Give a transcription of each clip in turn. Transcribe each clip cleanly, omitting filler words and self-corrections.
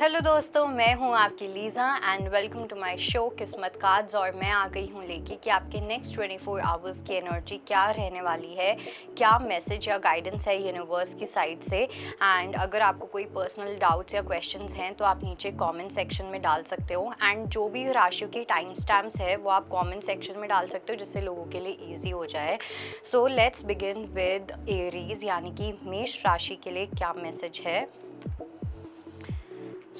Hello दोस्तों, मैं हूं आपकी Lisa and welcome to my show Kismat cards. और मैं आ गई हूं लेके कि आपके नेक्स्ट 24 आवर्स की एनर्जी क्या रहने वाली है, क्या मैसेज या गाइडेंस है यूनिवर्स की साइड से। एंड अगर आपको कोई पर्सनल डाउट्स या क्वेश्चंस हैं तो आप नीचे कमेंट सेक्शन में डाल सकते हो। एंड जो भी राशियों की टाइम स्टैम्प्स है वो आप कमेंट सेक्शन में डाल सकते हो, जिससे लोगों के लिए ईजी हो जाए। So let's begin with Aries, यानी कि मेष राशि के लिए क्या मैसेज है।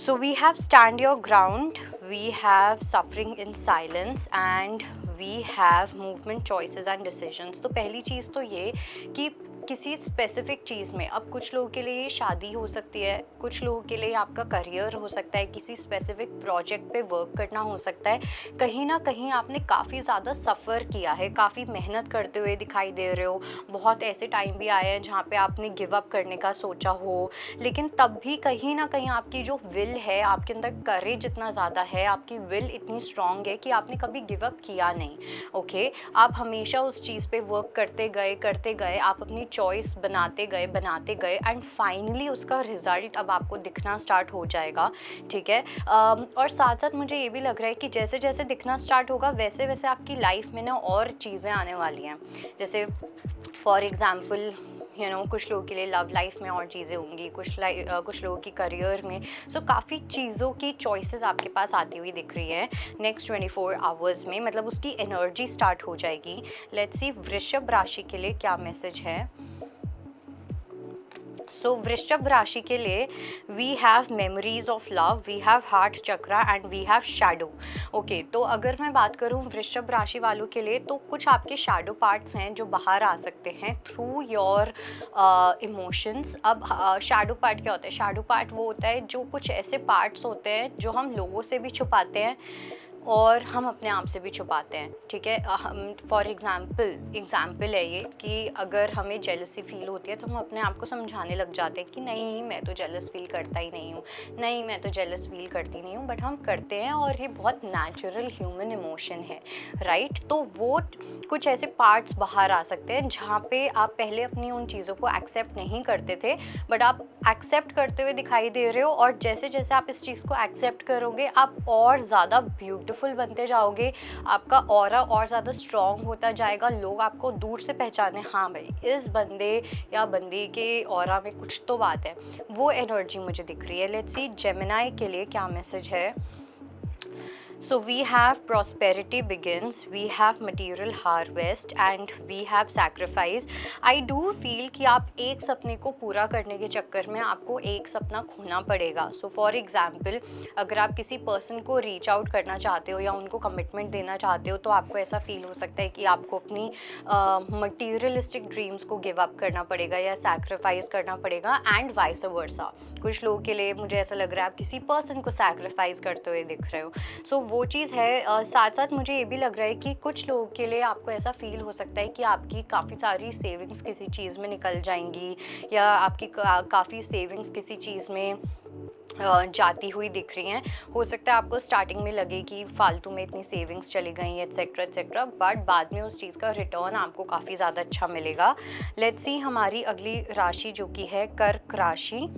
So we have stand your ground, we have suffering in silence and we have movement, choices and decisions। तो पहली चीज़ तो ये कि किसी स्पेसिफिक चीज़ में, अब कुछ लोगों के लिए शादी हो सकती है, कुछ लोगों के लिए आपका करियर हो सकता है, किसी स्पेसिफिक प्रोजेक्ट पे वर्क करना हो सकता है। कहीं ना कहीं आपने काफ़ी ज़्यादा सफ़र किया है, काफ़ी मेहनत करते हुए दिखाई दे रहे हो। बहुत ऐसे टाइम भी आए हैं जहाँ पे आपने गिव अप करने का सोचा हो, लेकिन तब भी कहीं ना कहीं आपकी जो विल है, आपके अंदर करेज इतना ज़्यादा है, आपकी विल इतनी स्ट्रांग है कि आपने कभी गिव अप किया नहीं। ओके, आप हमेशा उस चीज़ पे वर्क करते गए, आप अपनी चॉइस बनाते गए एंड फाइनली उसका रिजल्ट अब आपको दिखना स्टार्ट हो जाएगा। ठीक है। और साथ साथ मुझे ये भी लग रहा है कि जैसे जैसे दिखना स्टार्ट होगा वैसे वैसे आपकी लाइफ में ना और चीज़ें आने वाली हैं। जैसे फॉर एग्ज़ाम्पल कुछ लोगों के लिए लव लाइफ में और चीज़ें होंगी, कुछ लोगों की करियर में। सो काफ़ी चीज़ों की चॉइसेस आपके पास आती हुई दिख रही है नेक्स्ट 24 आवर्स में, मतलब उसकी एनर्जी स्टार्ट हो जाएगी। लेट्स सी वृषभ राशि के लिए क्या मैसेज है। सो वृषभ राशि के लिए we have memories of love, we have heart chakra and we have shadow. Okay, तो अगर मैं बात करूं वृषभ राशि वालों के लिए, तो कुछ आपके शैडो पार्ट्स हैं जो बाहर आ सकते हैं थ्रू योर इमोशंस। अब शैडो पार्ट क्या होता है? शैडो पार्ट वो होता है जो कुछ ऐसे पार्ट्स होते हैं जो हम लोगों से भी छुपाते हैं और हम अपने आप से भी छुपाते हैं। ठीक है। हम फॉर एग्ज़ाम्पल है ये कि अगर हमें जेलसी फील होती है तो हम अपने आप को समझाने लग जाते हैं कि नहीं, मैं तो जेलस फील करता ही नहीं हूँ, नहीं मैं तो जेलस फील करती नहीं हूँ, बट हम करते हैं और ये बहुत नेचुरल ह्यूमन इमोशन है, राइट। तो वो कुछ ऐसे पार्ट्स बाहर आ सकते हैं जहाँ पे आप पहले अपनी उन चीज़ों को एक्सेप्ट नहीं करते थे, बट आप एक्सेप्ट करते हुए दिखाई दे रहे हो। और जैसे जैसे आप इस चीज़ को एक्सेप्ट करोगे आप और ज़्यादा ब्यूटीफुल बनते जाओगे, आपका ऑरा और ज़्यादा स्ट्रॉन्ग होता जाएगा, लोग आपको दूर से पहचाने, हाँ भाई इस बंदे या बंदी के ऑरा में कुछ तो बात है। वो एनर्जी मुझे दिख रही है। लेट्स सी जेमिनाई के लिए क्या मैसेज है। So we have prosperity begins, we have material harvest and we have sacrifice। I do feel कि आप एक सपने को पूरा करने के चक्कर में आपको एक सपना खोना पड़ेगा। So for example, अगर आप किसी पर्सन को रीच आउट करना चाहते हो या उनको कमिटमेंट देना चाहते हो तो आपको ऐसा फील हो सकता है कि आपको अपनी मटीरियलिस्टिक ड्रीम्स को गिव अप करना पड़ेगा या सैक्रिफाइस करना पड़ेगा एंड वाइस वर्सा। कुछ लोगों के लिए मुझे ऐसा लग रहा है आप किसी पर्सन को सैक्रिफाइस करते हुए दिख रहे हो। सो वो चीज़ है। साथ साथ मुझे ये भी लग रहा है कि कुछ लोगों के लिए आपको ऐसा फील हो सकता है कि आपकी काफ़ी सारी सेविंग्स किसी चीज़ में निकल जाएंगी या आपकी काफ़ी सेविंग्स किसी चीज़ में जाती हुई दिख रही हैं। हो सकता है आपको स्टार्टिंग में लगे कि फालतू में इतनी सेविंग्स चली गई एट्सेट्रा एट्सेट्रा, बट बाद में उस चीज़ का रिटर्न आपको काफ़ी ज़्यादा अच्छा मिलेगा। लेट्स सी हमारी अगली राशि जो कि है कर्क राशि।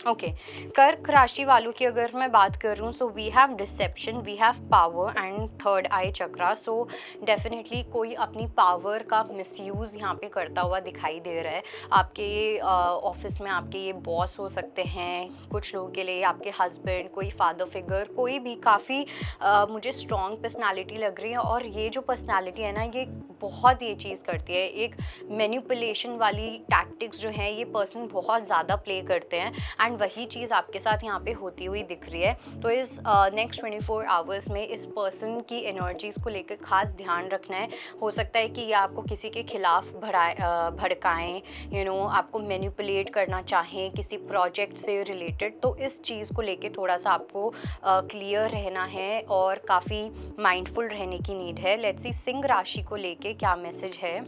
ओके, कर्क राशि वालों की अगर मैं बात करूं, so we have deception, we have power and third eye chakra. So definitely कोई अपनी पावर का मिसयूज़ यहाँ पे करता हुआ दिखाई दे रहा है। आपके ये ऑफिस में आपके ये बॉस हो सकते हैं, कुछ लोगों के लिए आपके हस्बैंड, कोई फादर फिगर, कोई भी काफ़ी मुझे स्ट्रॉन्ग पर्सनालिटी लग रही है। और ये जो पर्सनालिटी है ना, ये बहुत ये चीज़ करती है, एक मैनिपुलेशन वाली टैक्टिक्स जो हैं ये पर्सन बहुत ज़्यादा प्ले करते हैं एंड वही चीज़ आपके साथ यहाँ पे होती हुई दिख रही है। तो इस नेक्स्ट 24 आवर्स में इस पर्सन की एनर्जीज़ को लेकर खास ध्यान रखना है। हो सकता है कि ये आपको किसी के खिलाफ भड़काएं, आपको मैनिपुलेट करना चाहें किसी प्रोजेक्ट से रिलेटेड। तो इस चीज़ को लेकर थोड़ा सा आपको क्लियर रहना है और काफ़ी माइंडफुल रहने की नीड है। लेट्स सी सिंह राशि को लेके क्या मैसेज है।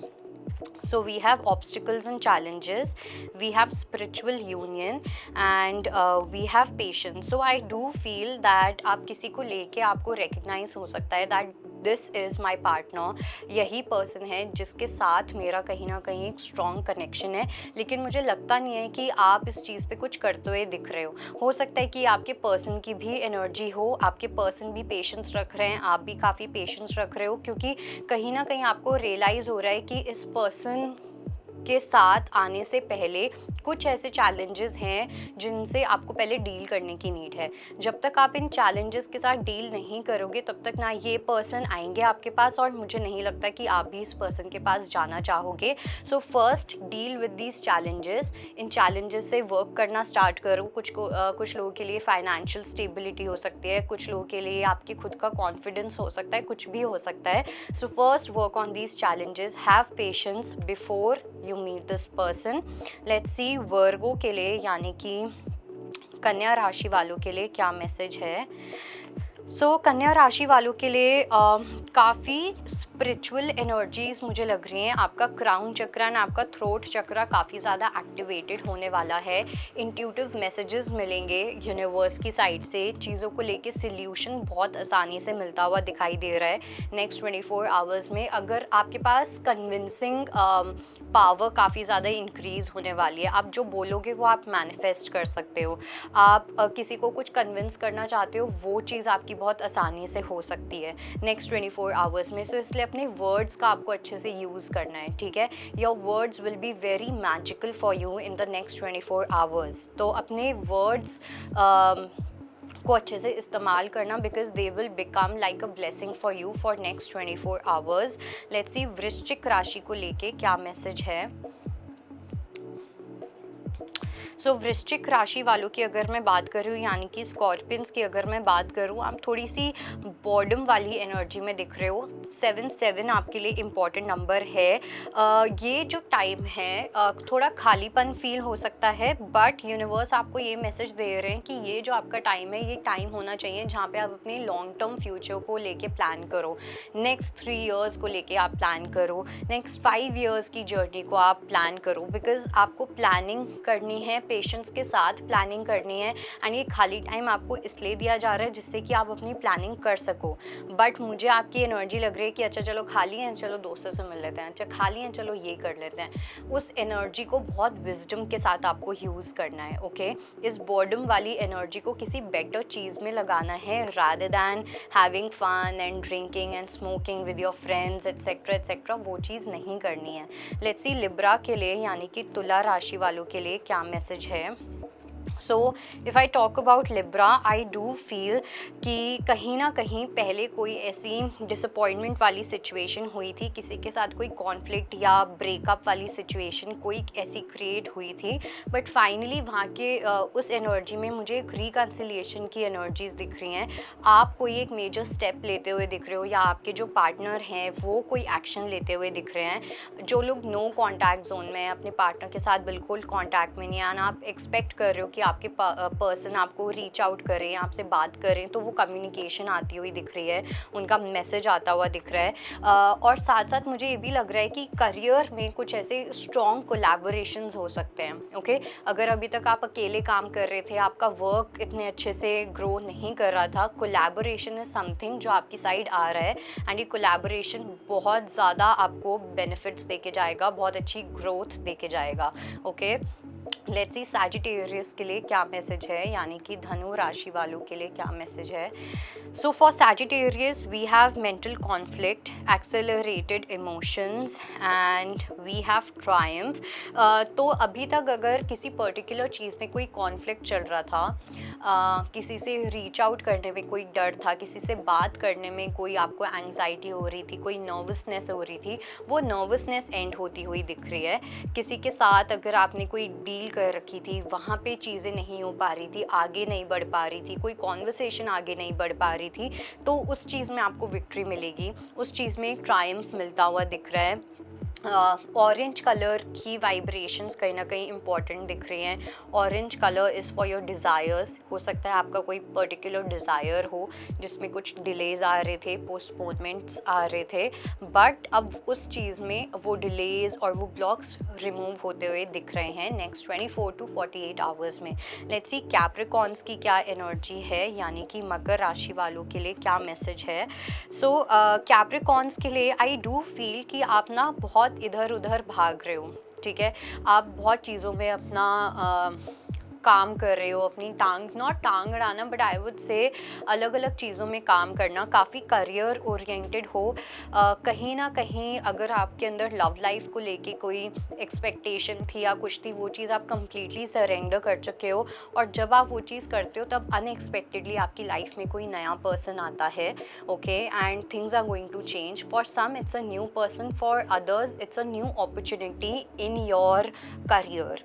So we have obstacles and challenges, we have spiritual union and we have patience। So I do feel that आप किसी को लेके आपको recognize हो सकता है that this is my partner, यही पर्सन है जिसके साथ मेरा कहीं ना कहीं एक स्ट्रॉन्ग कनेक्शन है, लेकिन मुझे लगता नहीं है कि आप इस चीज़ पे कुछ करते हुए दिख रहे हो सकता है कि आपके पर्सन की भी एनर्जी हो, आपके पर्सन भी पेशेंस रख रहे हैं, आप भी काफ़ी पेशेंस रख रहे हो, क्योंकि कहीं ना कहीं आपको रियलाइज़ हो रहा है कि इस पर्सन के साथ आने से पहले कुछ ऐसे चैलेंजेस हैं जिनसे आपको पहले डील करने की नीड है। जब तक आप इन चैलेंजेस के साथ डील नहीं करोगे तब तक ना ये पर्सन आएंगे आपके पास, और मुझे नहीं लगता कि आप भी इस पर्सन के पास जाना चाहोगे। So first deal with these challenges, in challenges से वर्क करना स्टार्ट करो। कुछ लोगों के लिए फाइनेंशियल स्टेबिलिटी हो सकती है, कुछ लोगों के लिए आपकी खुद का कॉन्फिडेंस हो सकता है, कुछ भी हो सकता है। So first work on these challenges, have patience before you meet this person. Let's see Virgo के लिए यानी कि कन्या राशि वालों के लिए क्या मैसेज है। कन्या राशि वालों के लिए काफ़ी स्पिरिचुअल एनर्जीज मुझे लग रही हैं। आपका क्राउन चक्र एंड आपका थ्रोट चक्र काफ़ी ज़्यादा एक्टिवेटेड होने वाला है। इंट्यूटिव मैसेजेस मिलेंगे यूनिवर्स की साइड से, चीज़ों को लेके सल्यूशन बहुत आसानी से मिलता हुआ दिखाई दे रहा है नेक्स्ट 24 आवर्स में। अगर आपके पास कन्विंसिंग पावर काफ़ी ज़्यादा इंक्रीज़ होने वाली है, आप जो बोलोगे वो आप मैनिफेस्ट कर सकते हो। आप किसी को कुछ कन्विंस करना चाहते हो, वो चीज़ आपकी बहुत आसानी से हो सकती है नेक्स्ट 24 आवर्स में। इसलिए अपने वर्ड्स का आपको अच्छे से यूज़ करना है, ठीक है। Your words will be very magical for you in the next 24 hours. तो अपने वर्ड्स को अच्छे से इस्तेमाल करना, because they will become like a blessing for you for next 24 hours. Let's see वृश्चिक राशि को लेके क्या मैसेज है। वृश्चिक राशि वालों की अगर मैं बात करूँ, यानी कि स्कॉर्पियंस की अगर मैं बात करूँ, आप थोड़ी सी बॉर्डम वाली एनर्जी में दिख रहे हो। 7 आपके लिए इम्पॉर्टेंट नंबर है। ये जो टाइम है थोड़ा खालीपन फील हो सकता है, बट यूनिवर्स आपको ये मैसेज दे रहे हैं कि ये जो आपका टाइम है, ये टाइम होना चाहिए जहाँ पे आप अपने लॉन्ग टर्म फ्यूचर को लेके प्लान करो। नेक्स्ट 3 इयर्स को लेके आप प्लान करो, नेक्स्ट 5 इयर्स की जर्नी को आप प्लान करो, बिकॉज आपको प्लानिंग करनी है, पेशेंस के साथ प्लानिंग करनी है। एंड ये खाली टाइम आपको इसलिए दिया जा रहा है जिससे कि आप अपनी प्लानिंग कर सको। बट मुझे आपकी एनर्जी लग रही है कि अच्छा चलो खाली हैं, चलो दोस्तों से मिल लेते हैं, अच्छा खाली हैं चलो ये कर लेते हैं। उस एनर्जी को बहुत विजडम के साथ आपको यूज़ करना है, ओके। इस बॉर्डम वाली एनर्जी को किसी बेटर चीज़ में लगाना है, rather than having fun and drinking and smoking with your friends etcetera etcetera. वो चीज़ नहीं करनी है। लेट्स सी लिब्रा के लिए यानी कि तुला राशि वालों के लिए क्या मैसेज है। So if I talk about Libra, I do feel कि कहीं ना कहीं पहले कोई ऐसी डिसअपॉइंटमेंट वाली सिचुएशन हुई थी, किसी के साथ कोई कॉन्फ्लिक्ट या ब्रेकअप वाली सिचुएशन कोई ऐसी क्रिएट हुई थी, बट फाइनली वहाँ के उस एनर्जी में मुझे एक रिकन्सिलिएशन की एनर्जीज दिख रही हैं। आप कोई एक मेजर स्टेप लेते हुए दिख रहे हो, या आपके जो पार्टनर हैं वो कोई एक्शन लेते हुए दिख रहे हैं। जो लोग नो कॉन्टैक्ट जोन में हैं, अपने पार्टनर के साथ बिल्कुल कॉन्टैक्ट में नहीं है, आप एक्सपेक्ट कर रहे हो कि आपके पर्सन आपको रीच आउट करें, आपसे बात करें, तो वो कम्युनिकेशन आती हुई दिख रही है, उनका मैसेज आता हुआ दिख रहा है। और साथ साथ मुझे ये भी लग रहा है कि करियर में कुछ ऐसे स्ट्रॉन्ग कोलैबोरेशंस हो सकते हैं, ओके। अगर अभी तक आप अकेले काम कर रहे थे, आपका वर्क इतने अच्छे से ग्रो नहीं कर रहा था, कोलैबोरेशन इज़ समथिंग जो आपकी साइड आ रहा है, एंड ये कोलैबोरेशन बहुत ज़्यादा आपको बेनिफिट्स देके जाएगा, बहुत अच्छी ग्रोथ देके जाएगा, ओके। लेट्स सी सैजिटेरियस के लिए क्या मैसेज है, यानी कि धनु राशि वालों के लिए क्या मैसेज है। So for Sagittarius we have mental conflict, accelerated emotions and we have triumph. तो अभी तक अगर किसी पर्टिकुलर चीज़ में कोई कॉन्फ्लिक्ट चल रहा था, किसी से रीच आउट करने में कोई डर था, किसी से बात करने में कोई आपको एंग्जाइटी हो रही थी, कोई नर्वसनेस हो रही थी, वो नर्वसनेस एंड होती हुई दिख रही है। किसी के साथ अगर आपने कोई डील कर रखी थी, वहाँ पे चीज़ें नहीं हो पा रही थी, आगे नहीं बढ़ पा रही थी, कोई कॉन्वर्सेशन आगे नहीं बढ़ पा रही थी, तो उस चीज़ में आपको विक्ट्री मिलेगी, उस चीज़ में एक ट्रायम्फ मिलता हुआ दिख रहा है। ऑरेंज कलर की वाइब्रेशंस कहीं ना कहीं इंपॉर्टेंट दिख रही हैं। Orange colour is for your desires. हो सकता है आपका कोई पर्टिकुलर डिज़ायर हो जिसमें कुछ डिलेज आ रहे थे, पोस्टपोनमेंट्स आ रहे थे, बट अब उस चीज़ में वो डिलेज और वो ब्लॉक्स रिमूव होते हुए दिख रहे हैं नेक्स्ट 24 to 48 आवर्स में। लेट्स सी कैप्रिकॉर्न्स की क्या एनर्जी है, यानी कि मकर राशि वालों के लिए क्या मैसेज है। सो कैप्रिकॉर्न्स के लिए आई डू फील कि आप ना बहुत इधर उधर भाग रहे हो, ठीक है। आप बहुत चीज़ों में अपना काम कर रहे हो, अपनी नॉट टांग अड़ाना, बट आई वुड से अलग अलग चीज़ों में काम करना, काफ़ी करियर ओरिएंटेड हो। कहीं ना कहीं अगर आपके अंदर लव लाइफ को लेके कोई एक्सपेक्टेशन थी या कुछ थी, वो चीज़ आप कंप्लीटली सरेंडर कर चुके हो, और जब आप वो चीज़ करते हो तब अनएक्सपेक्टेडली आपकी लाइफ में कोई नया पर्सन आता है, okay, and things are going to change. For some it's a new person, for others it's a new opportunity in your career,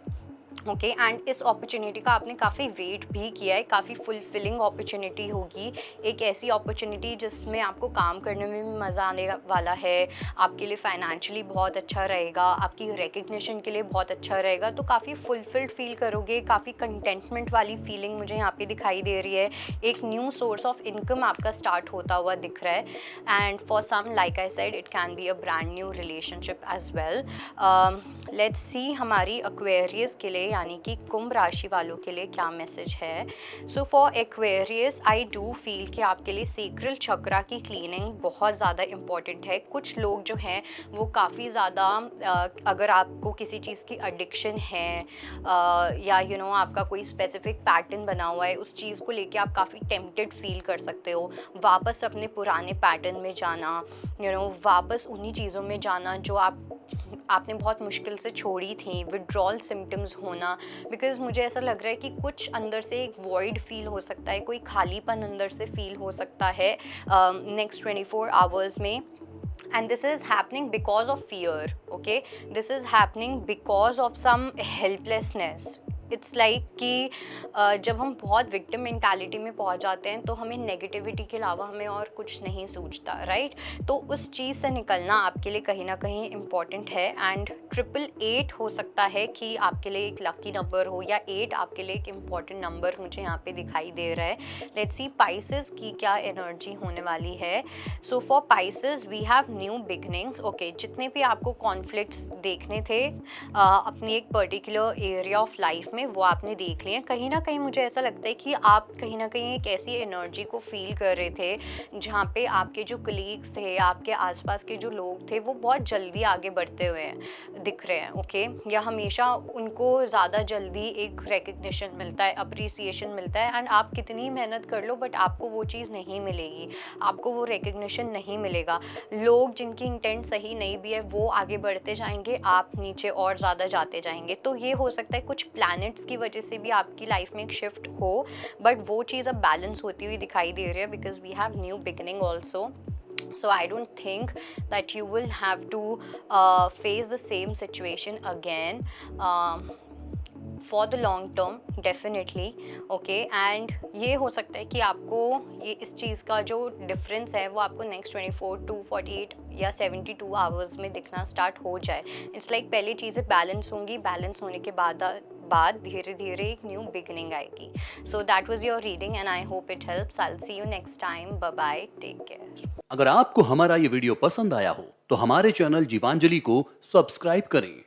okay. And इस अपॉर्चुनिटी का आपने काफ़ी वेट भी किया है, काफ़ी फुलफिलिंग अपॉर्चुनिटी होगी, एक ऐसी अपॉर्चुनिटी जिसमें आपको काम करने में भी मज़ा आने वाला है, आपके लिए फाइनेंशियली बहुत अच्छा रहेगा, आपकी रिकग्निशन के लिए बहुत अच्छा रहेगा, तो काफ़ी फुलफिल्ड फील करोगे, काफ़ी कंटेंटमेंट वाली फीलिंग मुझे यहाँ पे दिखाई दे रही है। एक न्यू सोर्स ऑफ इनकम आपका स्टार्ट होता हुआ दिख रहा है, and for some like I said it can be a brand new relationship as well. Let's see हमारी एक्वेरियस के लिए यानी कि कुंभ राशि वालों के लिए क्या मैसेज है। So for Aquarius I do feel कि आपके लिए सेक्रल चक्रा की क्लीनिंग बहुत ज़्यादा इम्पॉर्टेंट है। कुछ लोग जो हैं वो काफ़ी ज़्यादा अगर आपको किसी चीज़ की एडिक्शन है या आपका कोई स्पेसिफिक पैटर्न बना हुआ है, उस चीज़ को लेके आप काफ़ी टेम्प्टेड फील कर सकते हो। वापस अपने पुराने पैटर्न में जाना, वापस उन्हीं चीज़ों में जाना जो आपने बहुत मुश्किल से छोड़ी थी, विड्रॉल सिम्टम्स होना, बिकॉज मुझे ऐसा लग रहा है कि कुछ अंदर से एक वॉइड फील हो सकता है, कोई खालीपन अंदर से फील हो सकता है नेक्स्ट 24 आवर्स में। And this is happening because of fear, okay? This is happening because of some helplessness. It's like कि जब हम बहुत विक्टिम मेंटालिटी में पहुंच जाते हैं तो हमें नेगेटिविटी के अलावा हमें और कुछ नहीं सूझता, राइट? तो उस चीज़ से निकलना आपके लिए कहीं ना कहीं इम्पॉर्टेंट है। एंड 888 हो सकता है कि आपके लिए एक लकी नंबर हो, या 8 आपके लिए एक इम्पॉर्टेंट नंबर मुझे यहाँ पे दिखाई दे रहा है। लेट्स सी पाइसेस की क्या एनर्जी होने वाली है। So for Pisces we have new beginnings, okay. जितने भी आपको कॉन्फ्लिक्ट्स देखने थे अपनी एक पर्टिकुलर एरिया ऑफ लाइफ में, वो आपने देख लिए हैं। कहीं ना कहीं मुझे ऐसा लगता है कि आप कहीं ना कहीं एक ऐसी एनर्जी को फील कर रहे थे जहाँ पे आपके जो कलीग्स थे, आपके आसपास के जो लोग थे, वो बहुत जल्दी आगे बढ़ते हुए दिख रहे हैं, ओके। या हमेशा उनको ज़्यादा जल्दी एक रिकग्निशन मिलता है, अप्रिसिएशन मिलता है, एंड आप कितनी मेहनत कर लो बट आपको वो चीज़ नहीं मिलेगी, आपको वो रिकग्निशन नहीं मिलेगा। लोग जिनकी इंटेंट सही नहीं भी है वो आगे बढ़ते जाएंगे, आप नीचे और ज़्यादा जाते जाएंगे। तो ये हो सकता है कुछ प्लैनेट्स की वजह से भी आपकी लाइफ में एक शिफ्ट हो, बट वो चीज़ अब बैलेंस होती हुई दिखाई दे रही है, because we have new beginning also. So I don't think that you will have to face the same situation again for the long term, definitely, okay। and ये हो सकता है कि आपको ये इस चीज़ का जो डिफरेंस है वो आपको नेक्स्ट 24 to 48 या 72 आवर्स में दिखना स्टार्ट हो जाए। इट्स लाइक पहले चीज़ें बैलेंस होंगी, बैलेंस होने के बाद धीरे धीरे एक न्यू बिगिनिंग आएगी। So that was your reading and I hope it helps. I will see you next time. Bye bye, take care. अगर आपको हमारा ये वीडियो पसंद आया हो तो हमारे चैनल जीवांजलि को सब्सक्राइब करें